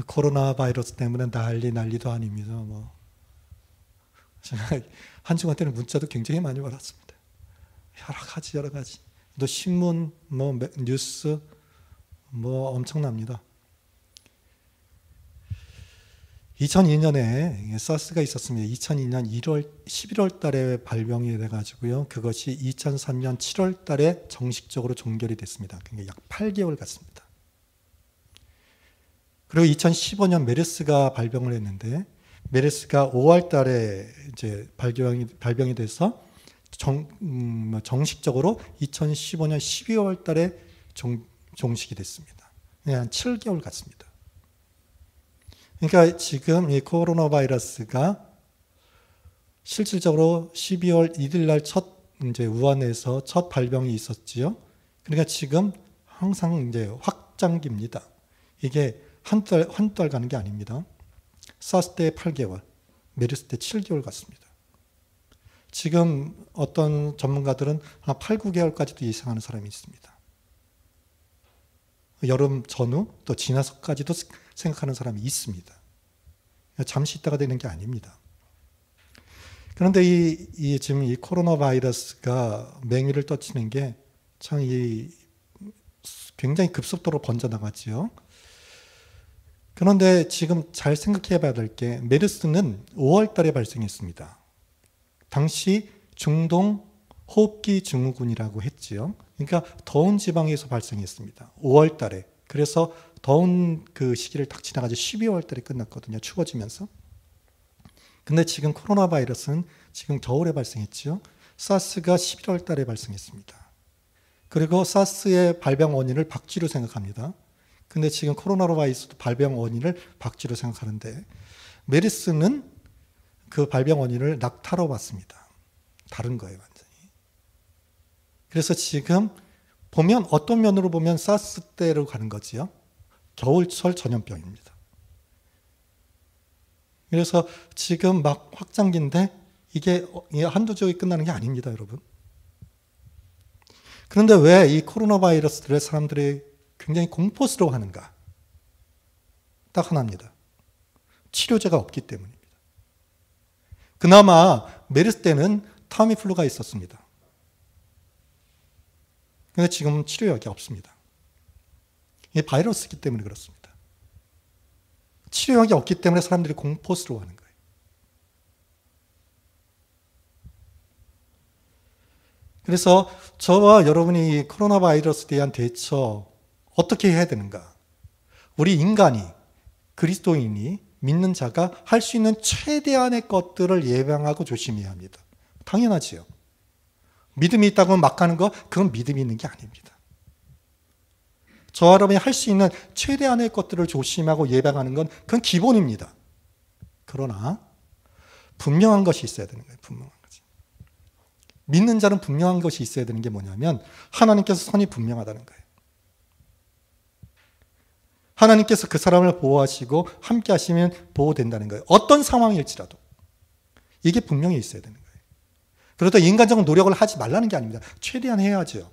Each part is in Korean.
코로나 바이러스 때문에 난리도 아닙니다. 제가 한 주간 때는 문자도 굉장히 많이 받았습니다. 여러 가지. 또 신문, 뉴스, 엄청납니다. 2002년에 사스가 있었습니다. 2002년 11월 달에 발병이 돼가지고요. 그것이 2003년 7월 달에 정식적으로 종결이 됐습니다. 그러니까 약 8개월 갔습니다. 그리고 2015년 메르스가 발병을 했는데, 메르스가 5월 달에 이제 발병이 돼서 정식적으로 2015년 12월 달에 종식이 됐습니다. 한 7개월 갔습니다. 그러니까 지금 이 코로나 바이러스가 실질적으로 12월 1일 날 이제 우한에서 첫 발병이 있었지요. 그러니까 지금 항상 이제 확장기입니다. 이게 한두 달 가는 게 아닙니다. 사스 때 8개월, 메르스 때 7개월 갔습니다. 지금 어떤 전문가들은 한 8, 9개월까지도 예상하는 사람이 있습니다. 여름 전후 또 지나서까지도 생각하는 사람이 있습니다. 잠시 있다가 되는 게 아닙니다. 그런데 지금 이 코로나 바이러스가 맹위를 떨치는 게 참 굉장히 급속도로 번져나가지요. 그런데 지금 잘 생각해 봐야 될 게, 메르스는 5월 달에 발생했습니다. 당시 중동 호흡기 증후군이라고 했지요. 그러니까 더운 지방에서 발생했습니다. 5월 달에. 그래서 더운 그 시기를 딱 지나가지고 12월 달에 끝났거든요. 추워지면서. 근데 지금 코로나 바이러스는 지금 겨울에 발생했지요. 사스가 11월 달에 발생했습니다. 그리고 사스의 발병 원인을 박쥐로 생각합니다. 근데 지금 코로나 바이러스도 발병 원인을 박쥐로 생각하는데, 메르스는 그 발병 원인을 낙타로 봤습니다. 다른 거예요, 완전히. 그래서 지금 보면, 어떤 면으로 보면 사스 때로 가는 거지요. 겨울철 전염병입니다. 그래서 지금 막 확장기인데 이게 한두 주에 끝나는 게 아닙니다, 여러분. 그런데 왜 이 코로나 바이러스들을 사람들이 굉장히 공포스러워하는가? 딱 하나입니다. 치료제가 없기 때문입니다. 그나마 메르스 때는 타미플루가 있었습니다. 그런데 지금은 치료약이 없습니다. 이게 바이러스이기 때문에 그렇습니다. 치료약이 없기 때문에 사람들이 공포스러워하는 거예요. 그래서 저와 여러분이 코로나 바이러스에 대한 대처 어떻게 해야 되는가? 우리 인간이, 그리스도인이, 믿는 자가 할 수 있는 최대한의 것들을 예방하고 조심해야 합니다. 당연하지요. 믿음이 있다고 막 가는 거, 그건 믿음이 있는 게 아닙니다. 저와 여러분이 할 수 있는 최대한의 것들을 조심하고 예방하는 건 그건 기본입니다. 그러나 분명한 것이 있어야 되는 거예요. 분명한 것이. 믿는 자는 분명한 것이 있어야 되는 게 뭐냐면, 하나님께서 선이 분명하다는 거예요. 하나님께서 그 사람을 보호하시고 함께 하시면 보호된다는 거예요. 어떤 상황일지라도. 이게 분명히 있어야 되는 거예요. 그러다 인간적인 노력을 하지 말라는 게 아닙니다. 최대한 해야죠.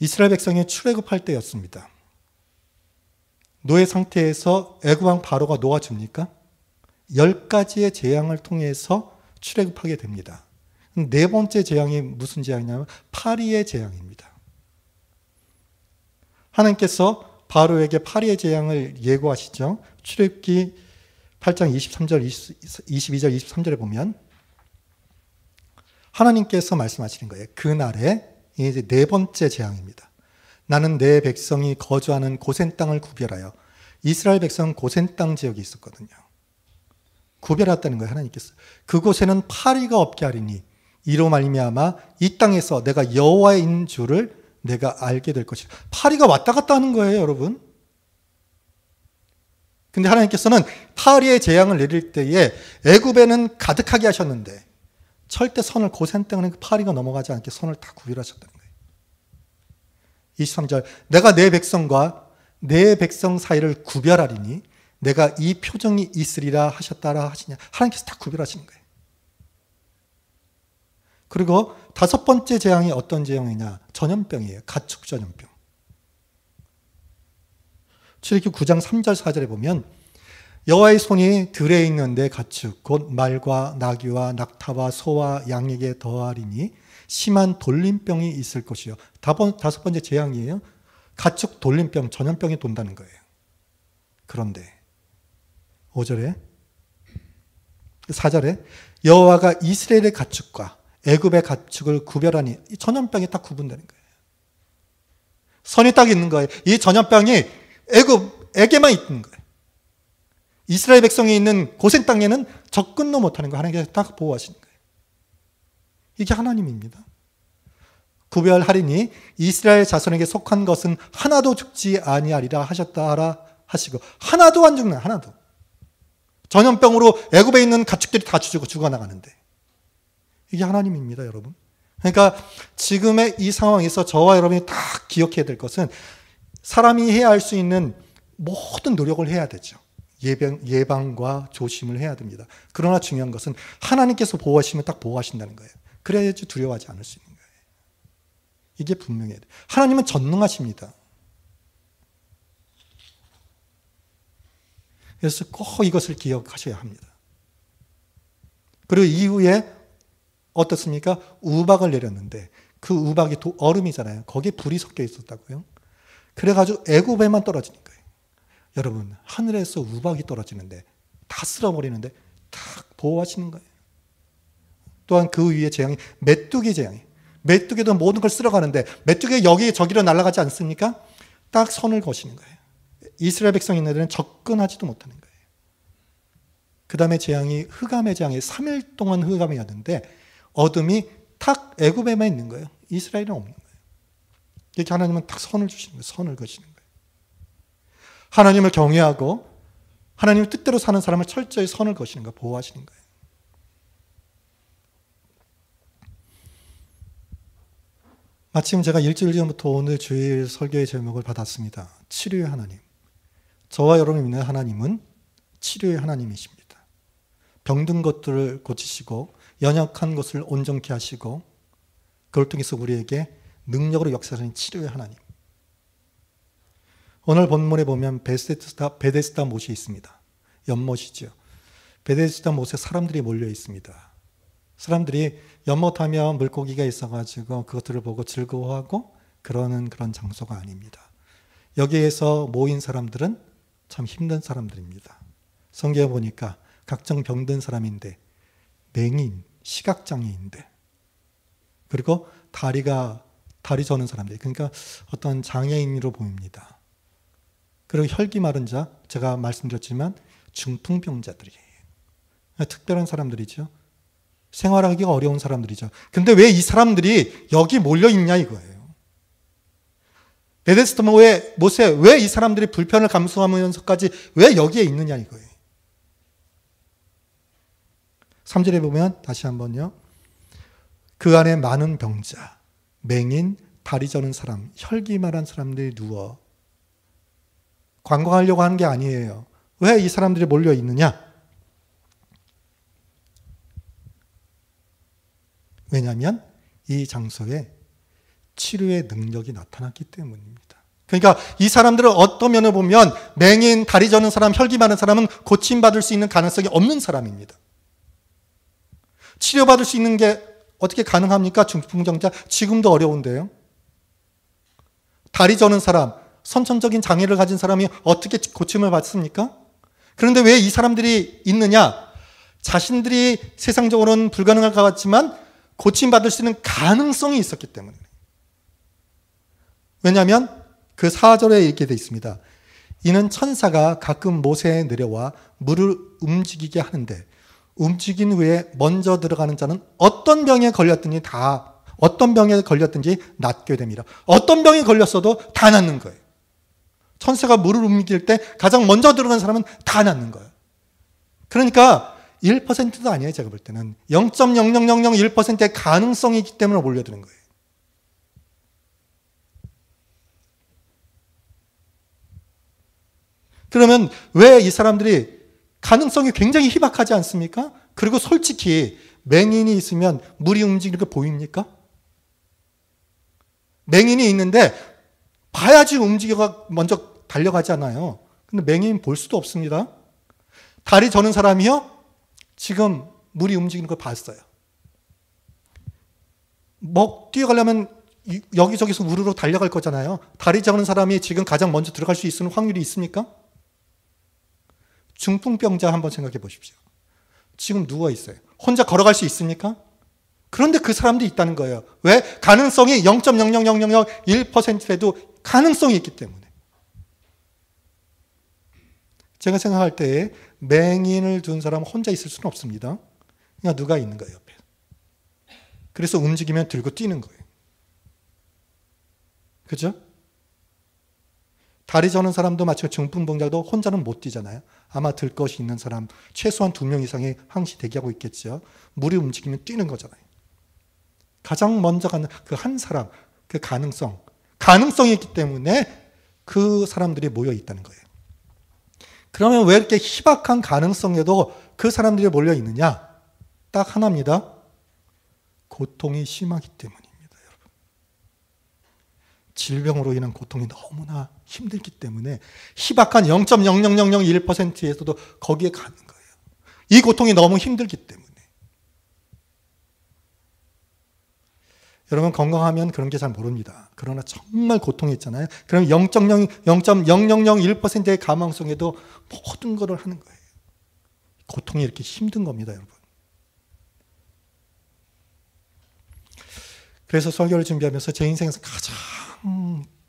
이스라엘 백성이 출애굽할 때였습니다. 노예 상태에서 애굽왕 바로가 놓아줍니까? 10가지의 재앙을 통해서 출애굽하게 됩니다. 네 번째 재앙이 무슨 재앙이냐면 파리의 재앙입니다. 하나님께서 바로에게 파리의 재앙을 예고하시죠. 출애굽기 8장 23절, 22절, 23절에 보면 하나님께서 말씀하시는 거예요. 그날에 이제 네 번째 재앙입니다. 나는 내 백성이 거주하는 고센 땅을 구별하여, 이스라엘 백성은 고센 땅 지역이 있었거든요. 구별했다는 거예요, 하나님께서. 그곳에는 파리가 없게 하리니 이로 말미암아 이 땅에서 내가 여호와인 줄을 내가 알게 될 것이다. 파리가 왔다 갔다 하는 거예요, 여러분. 근데 하나님께서는 파리의 재앙을 내릴 때에 애굽에는 가득하게 하셨는데 절대 선을, 고센 땅은 파리가 넘어가지 않게 선을 다 구별하셨다는 거예요. 23절, 내가 내 백성과 내 백성 사이를 구별하리니 내가 이 표정이 있으리라 하셨다라 하시냐. 하나님께서 다 구별하시는 거예요. 그리고 다섯 번째 재앙이 어떤 재앙이냐? 전염병이에요. 가축 전염병. 출애굽기 9장 3절 4절에 보면 여호와의 손이 들에 있는데 가축 곧 말과 나귀와 낙타와 소와 양에게 더하리니 심한 돌림병이 있을 것이요. 다섯 번째 재앙이에요. 가축 돌림병, 전염병이 돈다는 거예요. 그런데 5절에 4절에 여호와가 이스라엘의 가축과 애굽의 가축을 구별하니 이 전염병이 딱 구분되는 거예요. 선이 딱 있는 거예요. 이 전염병이 애굽에게만 있는 거예요. 이스라엘 백성이 있는 고센 땅에는 접근도 못하는 거 하나님께서 딱 보호하시는 거예요. 이게 하나님입니다. 구별하리니 이스라엘 자손에게 속한 것은 하나도 죽지 아니하리라 하셨다 하시고 하나도 안 죽는 하나도. 전염병으로 애굽에 있는 가축들이 다 죽어나가는데 이게 하나님입니다, 여러분. 그러니까 지금의 이 상황에서 저와 여러분이 다 기억해야 될 것은 사람이 해야 할 수 있는 모든 노력을 해야 되죠. 예방과 조심을 해야 됩니다. 그러나 중요한 것은 하나님께서 보호하시면 딱 보호하신다는 거예요. 그래야지 두려워하지 않을 수 있는 거예요. 이게 분명해야 돼요. 하나님은 전능하십니다. 그래서 꼭 이것을 기억하셔야 합니다. 그리고 이후에 어떻습니까? 우박을 내렸는데 그 우박이 얼음이잖아요. 거기에 불이 섞여 있었다고요. 그래가지고 애굽에만 떨어지는 거예요. 여러분, 하늘에서 우박이 떨어지는데 다 쓸어버리는데 다 보호하시는 거예요. 또한 그 위에 재앙이 메뚜기 재앙이. 메뚜기도 모든 걸 쓸어가는데 메뚜기가 여기 저기로 날아가지 않습니까? 딱 선을 거시는 거예요. 이스라엘 백성이 있는 데는 접근하지도 못하는 거예요. 그 다음에 재앙이 흑암의 재앙이 3일 동안 흑암이었는데 어둠이 탁 애굽에만 있는 거예요. 이스라엘은 없는 거예요. 이렇게 하나님은 딱 선을 주시는 거예요. 선을 거시는 거예요. 하나님을 경외하고 하나님의 뜻대로 사는 사람을 철저히 선을 거시는 거예요. 보호하시는 거예요. 마침 제가 일주일 전부터 오늘 주일 설교의 제목을 받았습니다. 치료의 하나님. 저와 여러분이 믿는 하나님은 치료의 하나님이십니다. 병든 것들을 고치시고 연약한 것을 온전케 하시고 그걸 통해서 우리에게 능력으로 역사하는 치료의 하나님. 오늘 본문에 보면 베데스다 못이 있습니다. 연못이죠. 베데스다 못에 사람들이 몰려 있습니다. 사람들이 연못하면 물고기가 있어가지고 그것들을 보고 즐거워하고 그러는 그런 장소가 아닙니다. 여기에서 모인 사람들은 참 힘든 사람들입니다. 성경에 보니까 각종 병든 사람인데 맹인, 시각장애인들 그리고 다리 저는 사람들 그러니까 어떤 장애인으로 보입니다. 그리고 혈기 마른 자 제가 말씀드렸지만 중풍병자들이에요. 특별한 사람들이죠. 생활하기가 어려운 사람들이죠. 근데 왜 이 사람들이 여기 몰려있냐 이거예요. 베데스다 못에 왜 이 사람들이 불편을 감수하면서까지 왜 여기에 있느냐 이거예요. 3절에 보면 다시 한번요. 그 안에 많은 병자, 맹인, 다리 저는 사람, 혈기만한 사람들이 누워 관광하려고 하는 게 아니에요. 왜 이 사람들이 몰려 있느냐? 왜냐하면 이 장소에 치료의 능력이 나타났기 때문입니다. 그러니까 이 사람들을 어떤 면을 보면 맹인, 다리 저는 사람, 혈기 많은 사람은 고침받을 수 있는 가능성이 없는 사람입니다. 치료받을 수 있는 게 어떻게 가능합니까? 중풍병자 지금도 어려운데요. 다리 저는 사람, 선천적인 장애를 가진 사람이 어떻게 고침을 받습니까? 그런데 왜 이 사람들이 있느냐? 자신들이 세상적으로는 불가능할 것 같지만 고침받을 수 있는 가능성이 있었기 때문에. 왜냐하면 그 4절에 이렇게 되어 있습니다. 이는 천사가 가끔 모세에 내려와 물을 움직이게 하는데 움직인 후에 먼저 들어가는 자는 어떤 병에 걸렸든지 낫게 됩니다. 어떤 병에 걸렸어도 다 낫는 거예요. 천사가 물을 움직일 때 가장 먼저 들어간 사람은 다 낫는 거예요. 그러니까 1%도 아니에요. 제가 볼 때는 0.00001%의 가능성이 있기 때문에 올려드는 거예요. 그러면 왜 이 사람들이 가능성이 굉장히 희박하지 않습니까? 그리고 솔직히 맹인이 있으면 물이 움직이는 게 보입니까? 맹인이 있는데 봐야지 움직여가 먼저 달려가잖아요. 근데 맹인은 볼 수도 없습니다. 다리 저는 사람이요? 지금 물이 움직이는 걸 봤어요. 뛰어가려면 여기저기서 우르르 달려갈 거잖아요. 다리 저는 사람이 지금 가장 먼저 들어갈 수 있는 확률이 있습니까? 중풍병자 한번 생각해 보십시오. 지금 누워 있어요. 혼자 걸어갈 수 있습니까? 그런데 그 사람도 있다는 거예요. 왜? 가능성이 0.00001%에도 가능성이 있기 때문에. 제가 생각할 때 맹인을 둔 사람 혼자 있을 수는 없습니다. 그냥 누가 있는 거예요, 옆에. 그래서 움직이면 들고 뛰는 거예요. 그죠? 다리 저는 사람도 마치 중풍병자도 혼자는 못 뛰잖아요. 아마 들 것이 있는 사람 최소한 2명 이상이 항시 대기하고 있겠죠. 물이 움직이면 뛰는 거잖아요. 가장 먼저 가는 그 한 사람, 그 가능성이 있기 때문에 그 사람들이 모여 있다는 거예요. 그러면 왜 이렇게 희박한 가능성에도 그 사람들이 몰려 있느냐? 딱 하나입니다. 고통이 심하기 때문입니다, 여러분. 질병으로 인한 고통이 너무나 힘들기 때문에 희박한 0.00001%에서도 거기에 가는 거예요. 이 고통이 너무 힘들기 때문에. 여러분 건강하면 그런 게 잘 모릅니다. 그러나 정말 고통이 있잖아요. 그럼 0.0001%의 가망성에도 모든 것을 하는 거예요. 고통이 이렇게 힘든 겁니다, 여러분. 그래서 설교를 준비하면서 제 인생에서 가장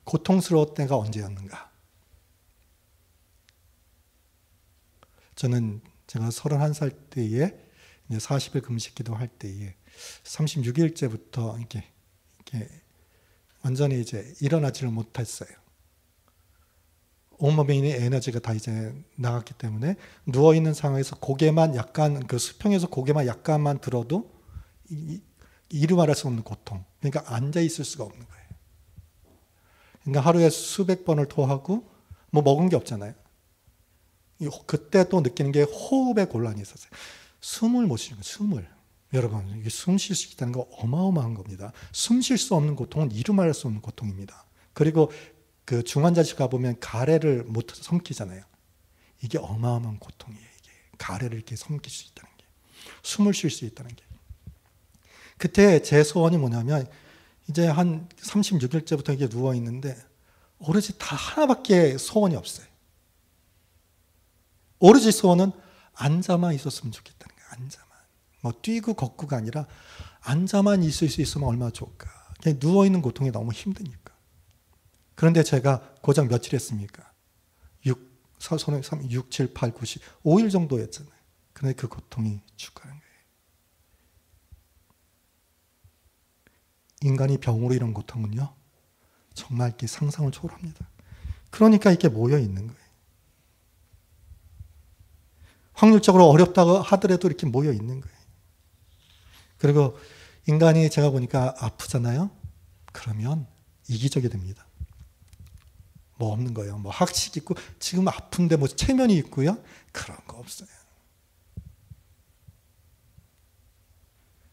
고통스러운 때가 언제였는가? 저는 제가 31살 때에 40일 금식 기도할 때에 36일째부터 이렇게 완전히 이제 일어나지를 못했어요. 온몸에 있는 에너지가 다 이제 나갔기 때문에 누워있는 상황에서 고개만 약간, 그 수평에서 고개만 약간만 들어도 이루 말할 수 없는 고통. 그러니까 앉아있을 수가 없는 거예요. 그러니까 하루에 수백 번을 토하고 뭐 먹은 게 없잖아요. 그때 또 느끼는 게 호흡에 곤란이 있었어요. 숨을 못 쉬는 거예요, 숨을. 여러분, 이게 숨 쉴 수 있다는 거 어마어마한 겁니다. 숨 쉴 수 없는 고통은 이루 말할 수 없는 고통입니다. 그리고 그 중환자실 가보면 가래를 못 삼키잖아요. 이게 어마어마한 고통이에요. 이게 가래를 이렇게 삼킬 수 있다는 게. 숨을 쉴 수 있다는 게. 그때 제 소원이 뭐냐면 이제 한 36일째부터 이게 누워있는데 오로지 다 하나밖에 소원이 없어요. 오로지 소원은 앉아만 있었으면 좋겠다는 거예요. 앉아만. 뭐 뛰고 걷고가 아니라 앉아만 있을 수 있으면 얼마나 좋을까. 그냥 누워있는 고통이 너무 힘드니까. 그런데 제가 고작 며칠 했습니까? 6, 7, 8, 9, 10, 5일 정도였잖아요. 그런데 그 고통이 죽어가는 거예요. 인간이 병으로 이런 고통은요, 정말 이렇게 상상을 초월합니다. 그러니까 이렇게 모여 있는 거예요. 확률적으로 어렵다고 하더라도 이렇게 모여 있는 거예요. 그리고 인간이 제가 보니까 아프잖아요? 그러면 이기적이 됩니다. 뭐 없는 거예요. 뭐 학식 있고, 지금 아픈데 뭐 체면이 있고요? 그런 거 없어요.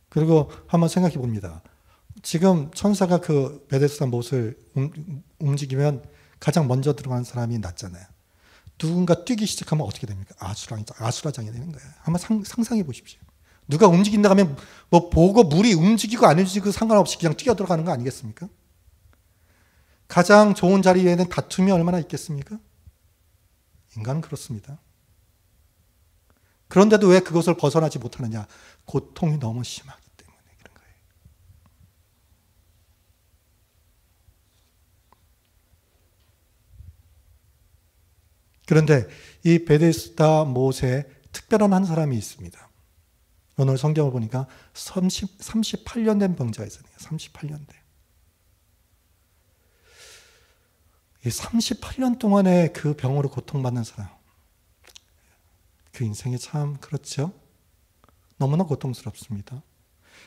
그리고 한번 생각해 봅니다. 지금 천사가 그 베데스다 못을 움직이면 가장 먼저 들어가는 사람이 낫잖아요. 누군가 뛰기 시작하면 어떻게 됩니까? 아수라장이 되는 거예요. 한번 상상해 보십시오. 누가 움직인다 하면 뭐 보고 물이 움직이고 안 움직이고 상관없이 그냥 뛰어 들어가는 거 아니겠습니까? 가장 좋은 자리에는 다툼이 얼마나 있겠습니까? 인간은 그렇습니다. 그런데도 왜 그것을 벗어나지 못하느냐? 고통이 너무 심하기 때문에 그런 거예요. 그런데 이 베데스다 못에 특별한 한 사람이 있습니다. 오늘 성경을 보니까 38년 된 병자가 있어요. 38년 된. 이 38년 동안에 그 병으로 고통받는 사람. 그 인생이 참 그렇죠. 너무나 고통스럽습니다.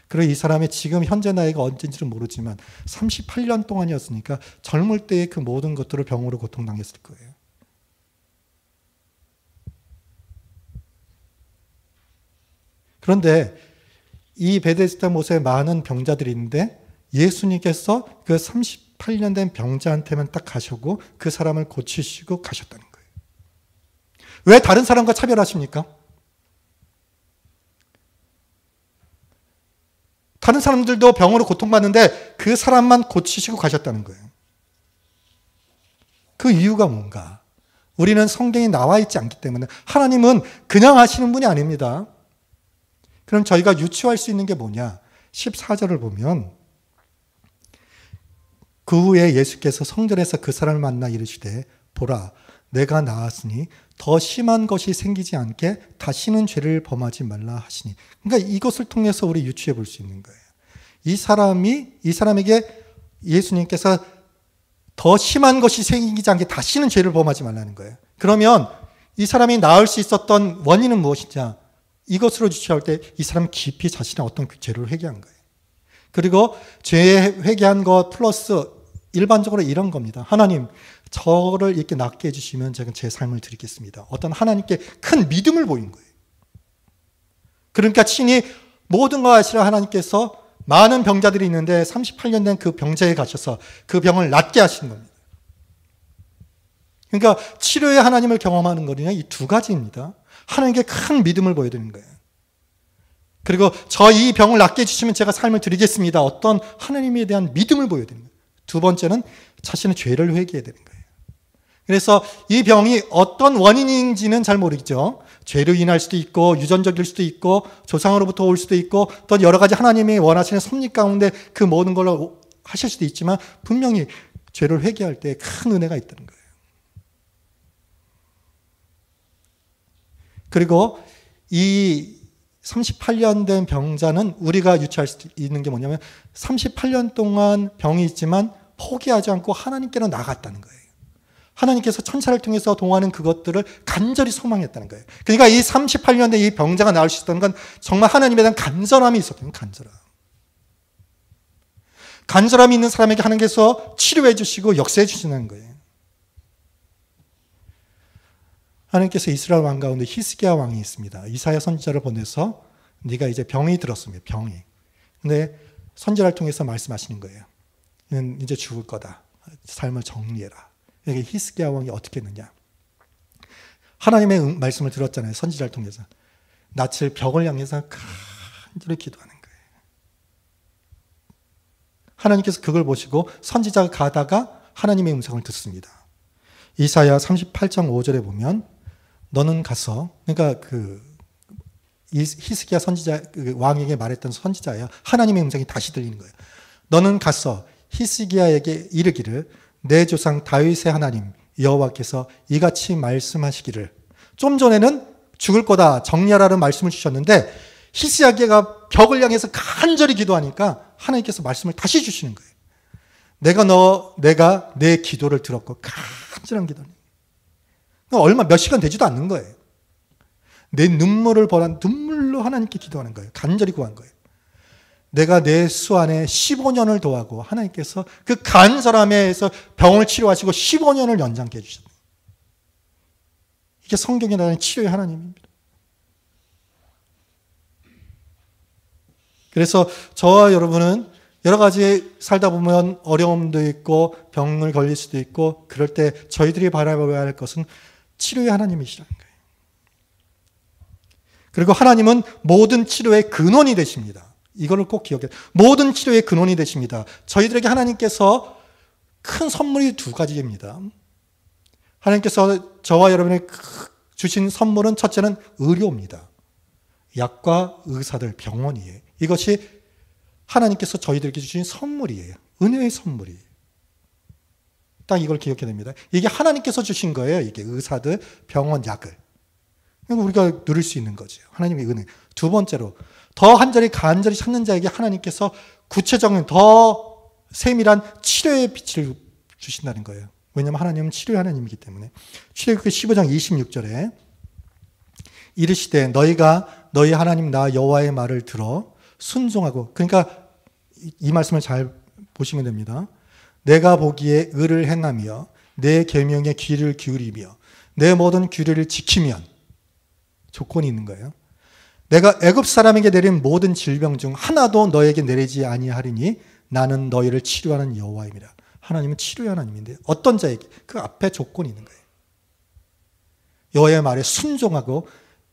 그리고 이 사람의 지금 현재 나이가 언제인지는 모르지만 38년 동안이었으니까 젊을 때의 그 모든 것들을 병으로 고통당했을 거예요. 그런데 이 베데스다 못에 많은 병자들이 있는데 예수님께서 그 38년 된 병자한테만 딱 가시고 그 사람을 고치시고 가셨다는 거예요. 왜 다른 사람과 차별하십니까? 다른 사람들도 병으로 고통받는데 그 사람만 고치시고 가셨다는 거예요. 그 이유가 뭔가? 우리는 성경에 나와 있지 않기 때문에 하나님은 그냥 하시는 분이 아닙니다. 그럼 저희가 유추할 수 있는 게 뭐냐? 14절을 보면 그 후에 예수께서 성전에서 그 사람을 만나 이르시되 보라 내가 나았으니 더 심한 것이 생기지 않게 다시는 죄를 범하지 말라 하시니. 그러니까 이것을 통해서 우리 유추해 볼 수 있는 거예요. 이 사람에게 예수님께서 더 심한 것이 생기지 않게 다시는 죄를 범하지 말라는 거예요. 그러면 이 사람이 나을 수 있었던 원인은 무엇이냐? 이것으로 유추할 때 이 사람은 깊이 자신의 어떤 죄를 회개한 거예요. 그리고 죄에 회개한 것 플러스 일반적으로 이런 겁니다. 하나님, 저를 이렇게 낫게 해주시면 제가 제 삶을 드리겠습니다. 어떤 하나님께 큰 믿음을 보인 거예요. 그러니까 친히 모든 걸 아시라 하나님께서 많은 병자들이 있는데 38년 된 그 병자에 가셔서 그 병을 낫게 하신 겁니다. 그러니까 치료의 하나님을 경험하는 거냐 이 두 가지입니다. 하나님께 큰 믿음을 보여드리는 거예요. 그리고 저 이 병을 낫게 해주시면 제가 삶을 드리겠습니다. 어떤 하나님에 대한 믿음을 보여드리는 거예요. 두 번째는 자신의 죄를 회개해야 되는 거예요. 그래서 이 병이 어떤 원인인지는 잘 모르겠죠. 죄로 인할 수도 있고 유전적일 수도 있고 조상으로부터 올 수도 있고 또 여러 가지 하나님이 원하시는 섭리 가운데 그 모든 걸 하실 수도 있지만 분명히 죄를 회개할 때 큰 은혜가 있다는 거예요. 그리고 이 38년 된 병자는 우리가 유추할 수 있는 게 뭐냐면 38년 동안 병이 있지만 포기하지 않고 하나님께로 나갔다는 거예요. 하나님께서 천사를 통해서 동하는 그것들을 간절히 소망했다는 거예요. 그러니까 이 38년 된 이 병자가 나을 수 있었던 건 정말 하나님에 대한 간절함이 있었던 거예요. 간절함이 있는 사람에게 하나님께서 치료해 주시고 역사해 주시는 거예요. 하나님께서 이스라엘 왕 가운데 히스기야 왕이 있습니다. 이사야 선지자를 보내서 네가 이제 병이 들었습니다. 병이. 근데 선지자를 통해서 말씀하시는 거예요. 너는 이제 죽을 거다. 삶을 정리해라. 여기 히스기야 왕이 어떻게 했느냐. 하나님의 말씀을 들었잖아요. 선지자를 통해서. 낯을 벽을 향해서 간절히 기도하는 거예요. 하나님께서 그걸 보시고 선지자가 가다가 하나님의 음성을 듣습니다. 이사야 38장 5절에 보면 너는 가서, 그러니까 히스기야 선지자, 왕에게 말했던 선지자예요. 하나님의 음성이 다시 들리는 거예요. 너는 가서 히스기야에게 이르기를 내 조상 다윗의 하나님 여호와께서 이같이 말씀하시기를. 좀 전에는 죽을 거다 정리하라는 말씀을 주셨는데 히스기야가 벽을 향해서 간절히 기도하니까 하나님께서 말씀을 다시 주시는 거예요. 내가 내 기도를 들었고 간절한 기도는 얼마 몇 시간 되지도 않는 거예요. 내 눈물을 보란 눈물로 하나님께 기도하는 거예요. 간절히 구한 거예요. 내가 내 수 안에 15년을 더하고 하나님께서 그 간절함에서 병을 치료하시고 15년을 연장케 해주셨어요. 이게 성경에 나오는 치료의 하나님입니다. 그래서 저와 여러분은 여러 가지 살다 보면 어려움도 있고 병을 걸릴 수도 있고 그럴 때 저희들이 바라봐야 할 것은 치료의 하나님이시라는 거예요. 그리고 하나님은 모든 치료의 근원이 되십니다. 이거를 꼭 기억해요. 모든 치료의 근원이 되십니다. 저희들에게 하나님께서 큰 선물이 두 가지입니다. 하나님께서 저와 여러분에게 주신 선물은 첫째는 의료입니다. 약과 의사들, 병원이에요. 이것이 하나님께서 저희들에게 주신 선물이에요. 은혜의 선물이에요. 딱 이걸 기억해야 됩니다. 이게 하나님께서 주신 거예요. 이게 의사들, 병원, 약을. 우리가 누릴 수 있는 거죠. 하나님의 은혜. 두 번째로 더 간절히 찾는 자에게 하나님께서 구체적인 더 세밀한 치료의 빛을 주신다는 거예요. 왜냐하면 하나님은 치료의 하나님이기 때문에. 출애굽기 15장 26절에 이르시되 너희가 너희 하나님 나 여호와의 말을 들어 순종하고, 그러니까 이 말씀을 잘 보시면 됩니다. 내가 보기에 의를 행하며 내 계명에 귀를 기울이며 내 모든 규례를 지키면, 조건이 있는 거예요. 내가 애굽 사람에게 내린 모든 질병 중 하나도 너에게 내리지 아니하리니 나는 너희를 치료하는 여호와입니다. 하나님은 치료의 하나님인데 어떤 자에게? 그 앞에 조건이 있는 거예요. 여호와의 말에 순종하고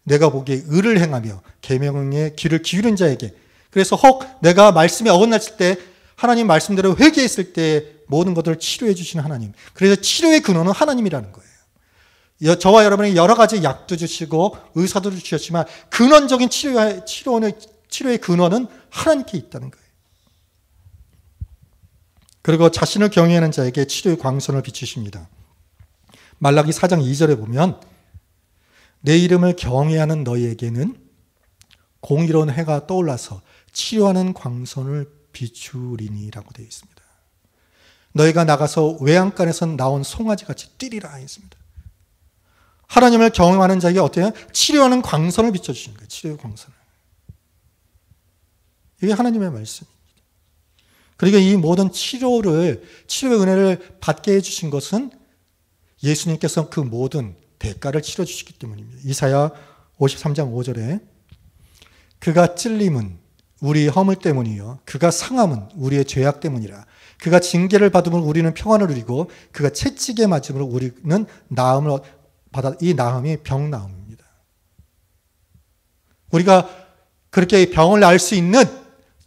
내가 보기에 의를 행하며 계명에 귀를 기울인 자에게. 그래서 혹 내가 말씀에 어긋났을 때 하나님 말씀대로 회개했을 때 모든 것들을 치료해 주시는 하나님. 그래서 치료의 근원은 하나님이라는 거예요. 저와 여러분이 여러 가지 약도 주시고 의사도 주셨지만 근원적인 치료의 근원은 하나님께 있다는 거예요. 그리고 자신을 경외하는 자에게 치료의 광선을 비추십니다. 말라기 4장 2절에 보면 내 이름을 경외하는 너희에게는 공의로운 해가 떠올라서 치료하는 광선을 비추리니라고 되어 있습니다. 너희가 나가서 외양간에서 나온 송아지같이 뛰리라 했습니다. 하나님을 경외하는 자에게 어때요? 치료하는 광선을 비춰주시는 거예요. 치료의 광선을. 이게 하나님의 말씀입니다. 그리고 이 모든 치료의 은혜를 받게 해주신 것은 예수님께서 그 모든 대가를 치러주시기 때문입니다. 이사야 53장 5절에 그가 찔림은 우리 허물 때문이요 그가 상함은 우리의 죄악 때문이라. 그가 징계를 받음으로 우리는 평안을 누리고 그가 채찍에 맞음으로 우리는 나음을 받아. 이 나음이 병나음입니다. 우리가 그렇게 병을 날 수 있는,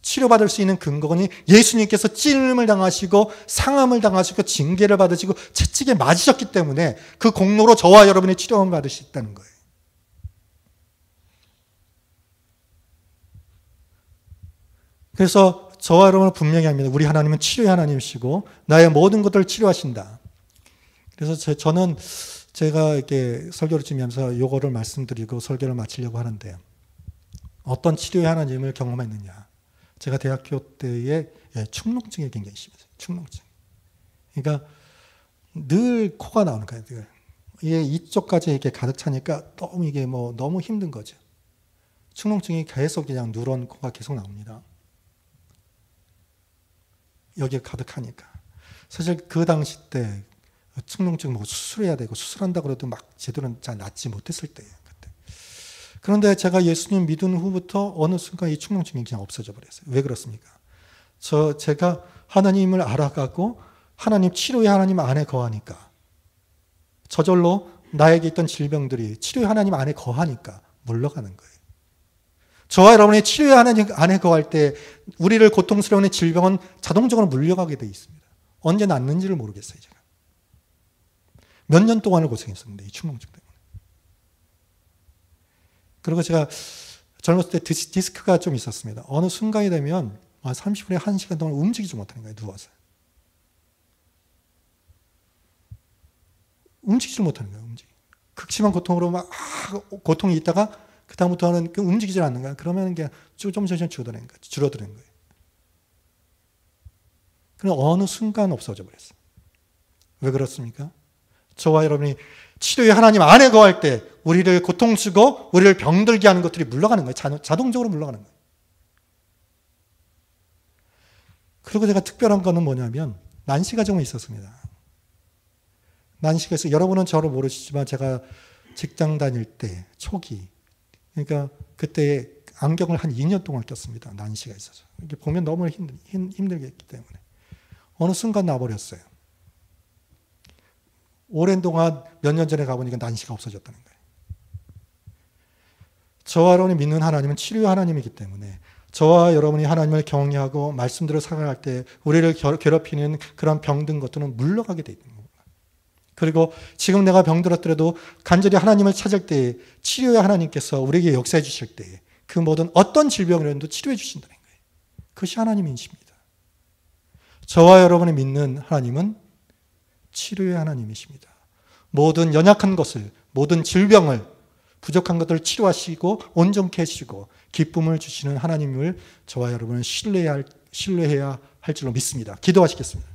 치료받을 수 있는 근거는 예수님께서 찔림을 당하시고 상함을 당하시고 징계를 받으시고 채찍에 맞으셨기 때문에 그 공로로 저와 여러분이 치료를 받을 수 있다는 거예요. 그래서 저와 여러분은 분명히 합니다. 우리 하나님은 치료의 하나님이시고 나의 모든 것들을 치료하신다. 그래서 저는 제가 이렇게 설교를 지면서 요거를 말씀드리고 설교를 마치려고 하는데 어떤 치료의 하나님을 경험했느냐. 제가 대학교 때에 축농증이 굉장히 심했어요. 축농증. 그러니까 늘 코가 나오는 거예요. 늘. 이게 이쪽까지 이렇게 가득 차니까 너무 이게 너무 힘든 거죠. 축농증이 계속 그냥 누런 코가 계속 나옵니다. 여기에 가득하니까. 사실 그 당시 때 축농증 수술해야 되고 수술한다고 해도 막 제대로 잘 낫지 못했을 때예요. 그때. 그런데 제가 예수님 믿은 후부터 어느 순간 이 축농증이 그냥 없어져 버렸어요. 왜 그렇습니까? 제가 하나님을 알아가고 하나님 치료의 하나님 안에 거하니까 저절로 나에게 있던 질병들이 치료의 하나님 안에 거하니까 물러가는 거예요. 저와 여러분이 치료의 하나님 안에 거할 때 우리를 고통스러워하는 질병은 자동적으로 물려가게 되어 있습니다. 언제 낫는지를 모르겠어요. 제가. 몇 년 동안을 고생했었는데 이 축농증 때문에. 그리고 제가 젊었을 때 디스크가 좀 있었습니다. 어느 순간이 되면 30분에 1시간 동안 움직이지 못하는 거예요. 누워서. 움직이지 못하는 거예요. 극심한 고통으로 막 고통이 있다가 그 다음부터는 움직이질 않는 거야. 그러면 그냥 조금씩 줄어드는 거예요. 그럼 어느 순간 없어져 버렸어요. 왜 그렇습니까? 저와 여러분이 치료의 하나님 안에 거할 때 우리를 고통 주고 우리를 병들게 하는 것들이 물러가는 거예요. 자동적으로 물러가는 거예요. 그리고 제가 특별한 거는 뭐냐면 난시가 좀 있었습니다. 난시가 있어요. 여러분은 저를 모르시지만 제가 직장 다닐 때 초기 그러니까 그때 안경을 한 2년 동안 꼈습니다. 난시가 있어서. 이렇게 보면 너무 힘들게 했기 때문에. 어느 순간 나버렸어요. 오랜 동안 몇 년 전에 가보니까 난시가 없어졌다는 거예요. 저와 여러분이 믿는 하나님은 치료의 하나님이기 때문에 저와 여러분이 하나님을 경외하고 말씀대로 살아갈 때 우리를 괴롭히는 그런 병든 것들은 물러가게 돼 있는 겁니다. 그리고 지금 내가 병들었더라도 간절히 하나님을 찾을 때 치료의 하나님께서 우리에게 역사해 주실 때 그 모든 어떤 질병이라도 치료해 주신다는 거예요. 그것이 하나님이십니다. 저와 여러분이 믿는 하나님은 치료의 하나님이십니다. 모든 연약한 것을, 모든 질병을, 부족한 것들을 치료하시고 온전케 해주시고 기쁨을 주시는 하나님을 저와 여러분은 신뢰해야 할 줄로 믿습니다. 기도하시겠습니다.